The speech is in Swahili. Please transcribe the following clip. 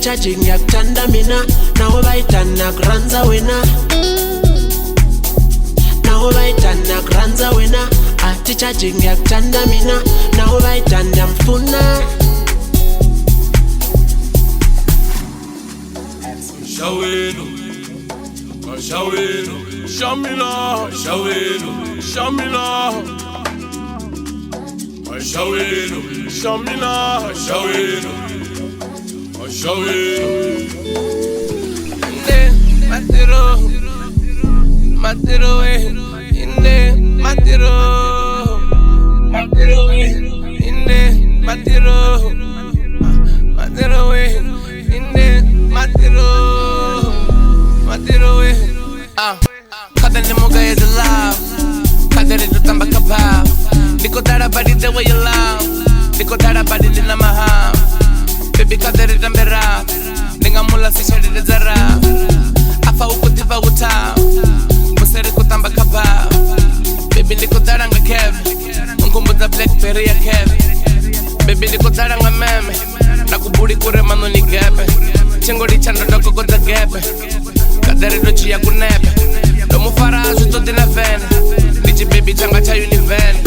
charging yaktanda mina nawo bayitana granza wena nawo bayitana granza wena ati charging yaktanda mina nawo bayitana mfuna Shaweno Shaweno Shamila Shaweno Shamila Shaweno Shamila Shaweno Shaweno Inde matero matero inde matero matero inde matero matero inde matero matero Kadane moga is alive Kadare do tamba kabab Niko dara body the way you love Niko dara body nina maham Baby kadare dambe rap Ninga mula si shari de zara Afa uko diva uta Musere kutamba kabab Baby niko dara nga kev Nkumbu da blackberry ya kev Baby niko dara nga meme Nakuburi kure manu ni gepe Chingori chando doko kota gepe Kadare do chia kunepe Domu farazu to dina vene Digi baby changa cha univene